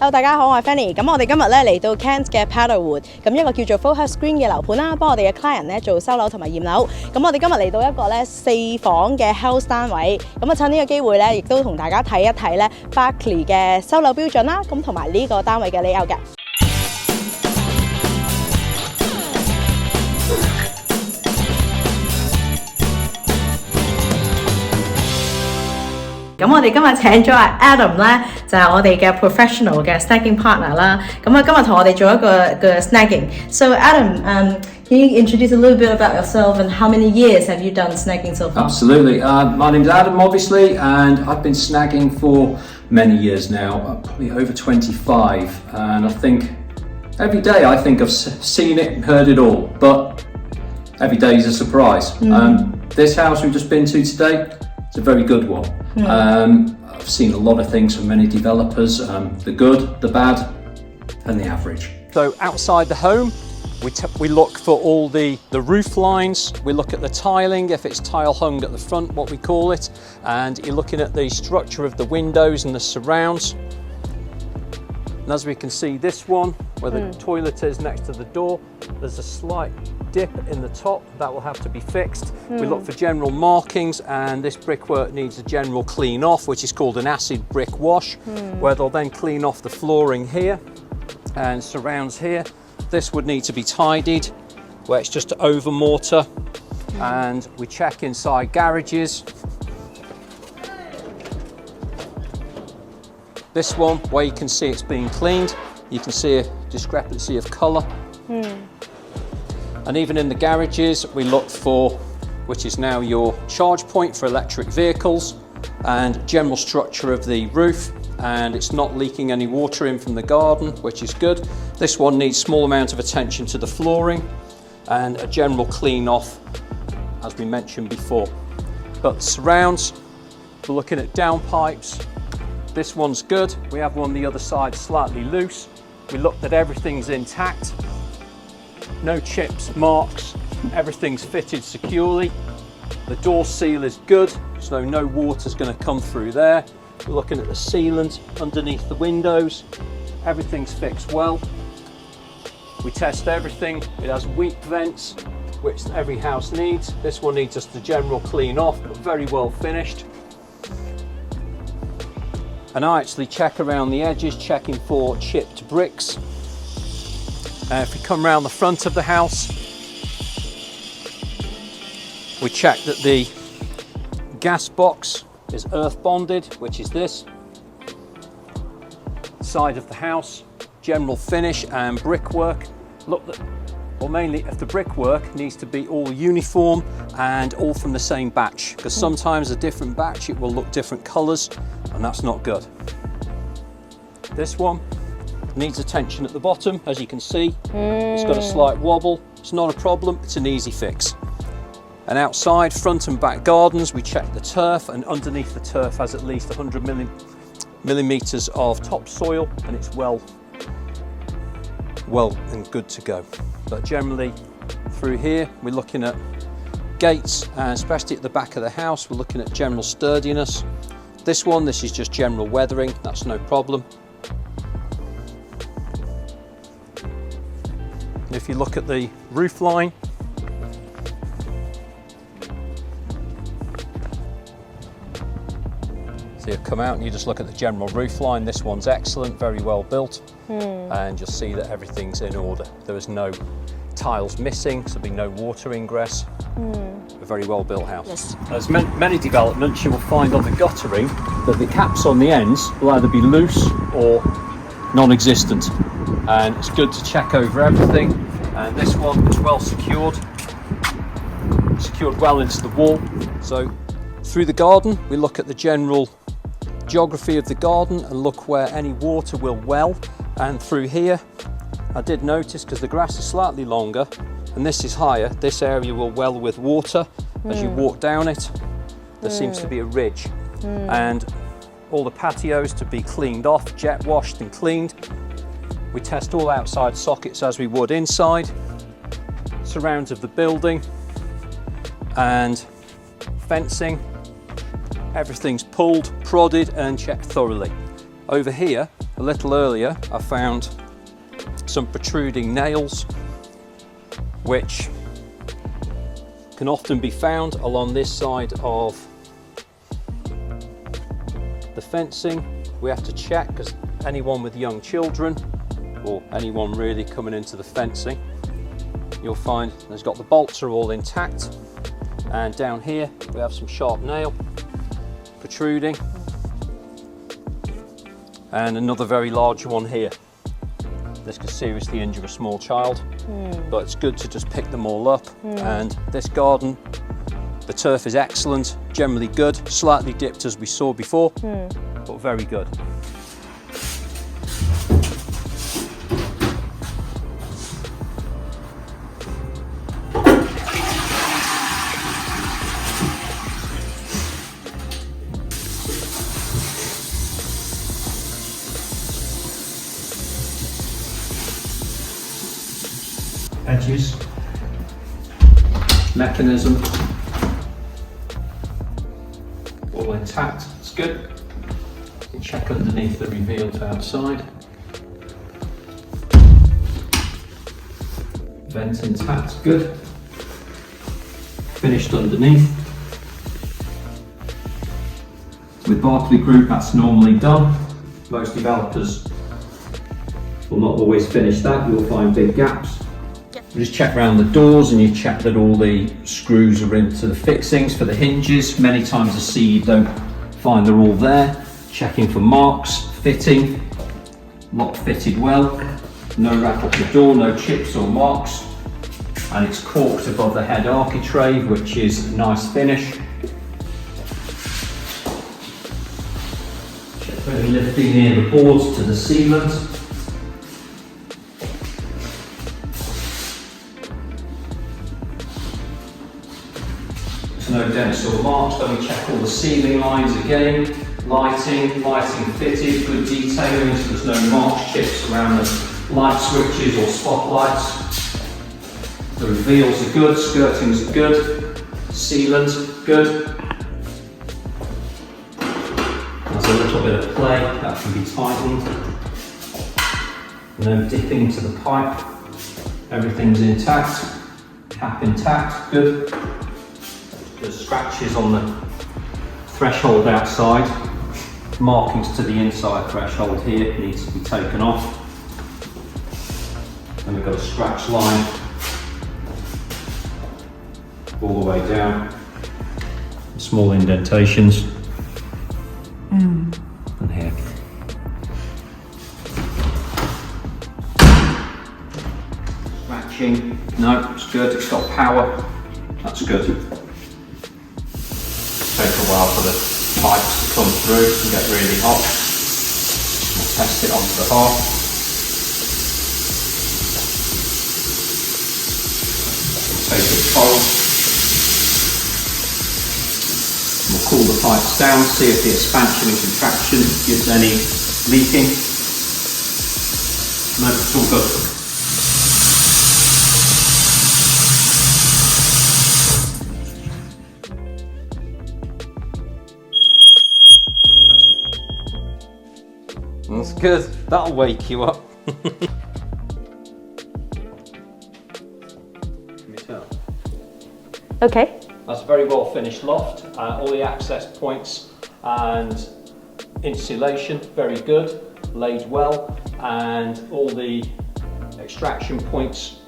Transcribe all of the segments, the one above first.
Hello， 大家好，我係 Fanny。咁我哋今日咧嚟到 Kent 嘅 Paddock， 咁一個叫做 Hurst Green 嘅樓盤啦，幫我哋嘅 client 咧做收樓同埋驗樓。咁我哋今日嚟到一個咧4房嘅 house 單位，咁趁呢個機會咧，亦都同大家睇一睇咧 Berkeley 嘅收樓標準啦，咁同埋呢個單位嘅 layout 嘅。咁我哋今日請咗阿 Adam 咧，就係我哋嘅 professional 嘅 snagging partner 啦。咁啊，今日同我哋做一個 snagging。So Adam, can you introduce a little bit about yourself and how many years have you done snagging so far? Absolutely. My name's Adam, obviously, and I've been snagging for many years now, probably over 25. And I think every day I think I've seen it and heard it all, but every day is a surprise. This house we've just been to today, it's a very good one. I've seen a lot of things from many developers, the good, the bad, and the average. So outside the home, we look for all the roof lines, we look at the tiling, if it's tile hung at the front, what we call it, and you're looking at the structure of the windows and the surrounds. And as we can see this one, where the toilet is next to the door, there's a slight dip in the top that will have to be fixed. We look for general markings, and this brickwork needs a general clean off, which is called an acid brick wash, where they'll then clean off the flooring here and surrounds here. This would need to be tidied, where it's just over mortar, and we check inside garages. This one, where you can see it's being cleaned, you can see a discrepancy of colour. And even in the garages, we look for, which is now your charge point for electric vehicles, and general structure of the roof, and it's not leaking any water in from the garden, which is good. This one needs small amount of attention to the flooring and a general clean off, as we mentioned before. But surrounds, we're looking at downpipes. This one's good. We have one the other side slightly loose. We looked at everything's intact. No chips, marks, everything's fitted securely. The door seal is good, so no water's going to come through there. We're looking at the sealant underneath the windows. Everything's fixed well. We test everything. It has weak vents, which every house needs. This one needs just a general clean off, but very well finished. And I actually check around the edges, checking for chipped bricks. If we come around the front of the house, we check that the gas box is earth bonded, which is this. Side of the house, general finish and brickwork. Look, or mainly if the brickwork needs to be all uniform and all from the same batch, because sometimes a different batch it will look different colours, and that's not good. This one needs attention at the bottom, as you can see. It's got a slight wobble. It's not a problem, it's an easy fix. And outside, front and back gardens, we check the turf, and underneath the turf has at least 100 millimetres of topsoil, and it's well and good to go. But generally through here, we're looking at gates, and especially at the back of the house, we're looking at general sturdiness. This is just general weathering, that's no problem. If you look at the roof line, so you come out and you just look at the general roof line. This one's excellent, very well built, and you'll see that everything's in order. There is no tiles missing, so there'll be no water ingress. A very well built house. Yes. As many developments, you will find on the guttering that the caps on the ends will either be loose or non-existent, and it's good to check over everything. And this one is well secured well into the wall. So through the garden, we look at the general geography of the garden and look where any water will well. And through here, I did notice, because the grass is slightly longer and this is higher, this area will well with water. As you walk down it, there seems to be a ridge, and all the patios to be cleaned off, jet washed and cleaned. We test all outside sockets as we would inside, surrounds of the building and fencing. Everything's pulled, prodded and checked thoroughly. Over here, a little earlier, I found some protruding nails, which can often be found along this side of the fencing. We have to check, because anyone with young children or anyone really coming into the fencing, you'll find there's got the bolts are all intact, and down here we have some sharp nail protruding, and another very large one here. This could seriously injure a small child, but it's good to just pick them all up. And this garden, the turf is excellent, generally good, slightly dipped as we saw before, but very good. Edges, mechanism, all intact, it's good. You can check underneath the revealed outside. Vent intact, good. Finished underneath. With Berkeley Group, that's normally done. Most developers will not always finish that, you'll find big gaps. You just check around the doors and you check that all the screws are into the fixings for the hinges. Many times I see you don't find they're all there. Checking for marks, fitting, lock fitted well, no rack up the door, no chips or marks, and it's corked above the head architrave, which is a nice finish. Check for any lifting near the boards to the sealant. No dents or marks, then we check all the ceiling lines again. Lighting fitted, good detailing, so there's no marks, chips around the light switches or spotlights. The reveals are good, skirtings are good, sealant good. There's a little bit of play, that can be tightened. No dipping into the pipe, everything's intact, cap intact, good. There's scratches on the threshold outside, markings to the inside threshold here needs to be taken off. Then we've got a scratch line all the way down, small indentations, and here. Scratching, no, it's good, it's got power, that's good. Take a while for the pipes to come through and get really hot. We'll test it onto the hearth. Take it cold. We'll cool the pipes down, see if the expansion and contraction gives any leaking. No, it's all good. That's good, that'll wake you up. Can you tell? Okay. That's a very well finished loft. All the access points and insulation, very good, laid well, and all the extraction points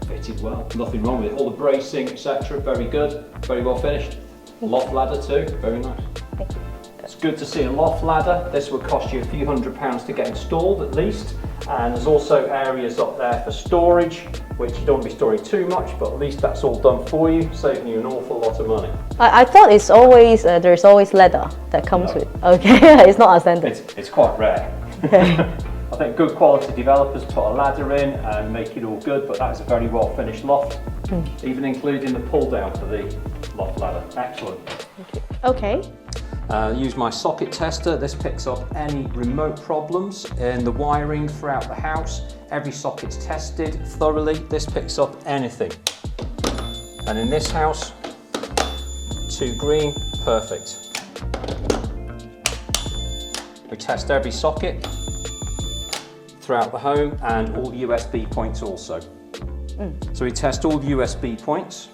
fitted well. Nothing wrong with it. All the bracing, etc., very good, very well finished. Loft ladder too, very nice. It's good to see a loft ladder. This would cost you a few £100s to get installed at least. And there's also areas up there for storage, which you don't want to be storing too much, but at least that's all done for you, saving you an awful lot of money. I thought it's always, there's always ladder that comes with. Okay, it's not a standard. It's quite rare. Okay. I think good quality developers put a ladder in and make it all good, but that is a very well finished loft, even including the pull down for the loft ladder. Excellent. Okay. Use my socket tester. This picks up any remote problems in the wiring throughout the house. Every socket's tested thoroughly. This picks up anything. And in this house, 2 green, perfect. We test every socket throughout the home and all USB points also. So we test all USB points.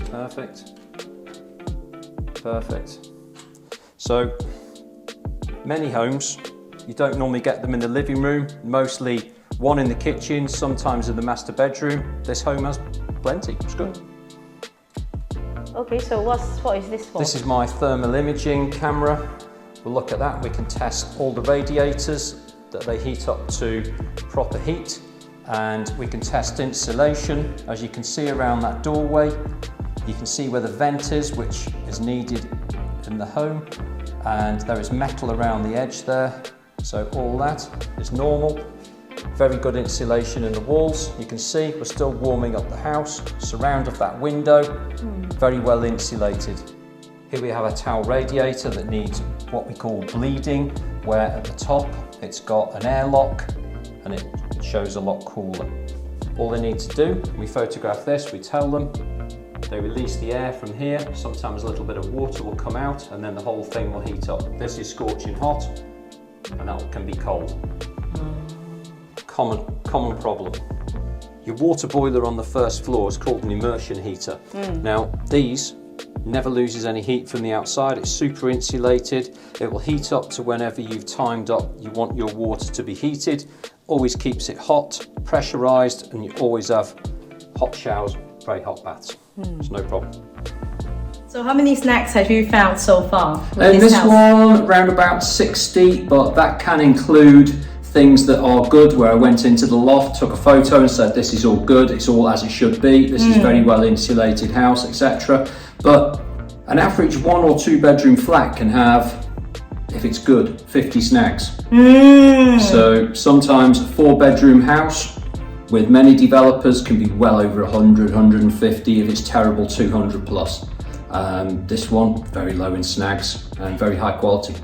Perfect. Perfect. So many homes, you don't normally get them in the living room, mostly one in the kitchen, sometimes in the master bedroom. This home has plenty, it's good. Okay, so what is this for? This is my thermal imaging camera. We'll look at that. We can test all the radiators that they heat up to proper heat, and we can test insulation. As you can see around that doorway, you can see where the vent is, which is needed in the home, and there is metal around the edge there. So all that is normal. Very good insulation in the walls. You can see we're still warming up the house. Surround of that window, very well insulated. Here we have a towel radiator that needs what we call bleeding, where at the top it's got an airlock and it shows a lot cooler. All they need to do, we photograph this, we tell them, they release the air from here, sometimes a little bit of water will come out and then the whole thing will heat up. This is scorching hot and that can be cold. Common problem. Your water boiler on the first floor is called an immersion heater. Now these never loses any heat from the outside, it's super insulated, it will heat up to whenever you've timed up you want your water to be heated, always keeps it hot, pressurised, and you always have hot showers, very hot baths. It's no problem. So how many snacks have you found so far with In this this house? one, around about 60, but that can include things that are good, where I went into the loft, took a photo and said this is all good, it's all as it should be, this is very well insulated house, etc. But an average 1 or 2 bedroom flat can have, if it's good, 50 snags. So sometimes a 4 bedroom house with many developers can be well over 100, 150, if it's terrible 200 plus. This one, very low in snags and very high quality.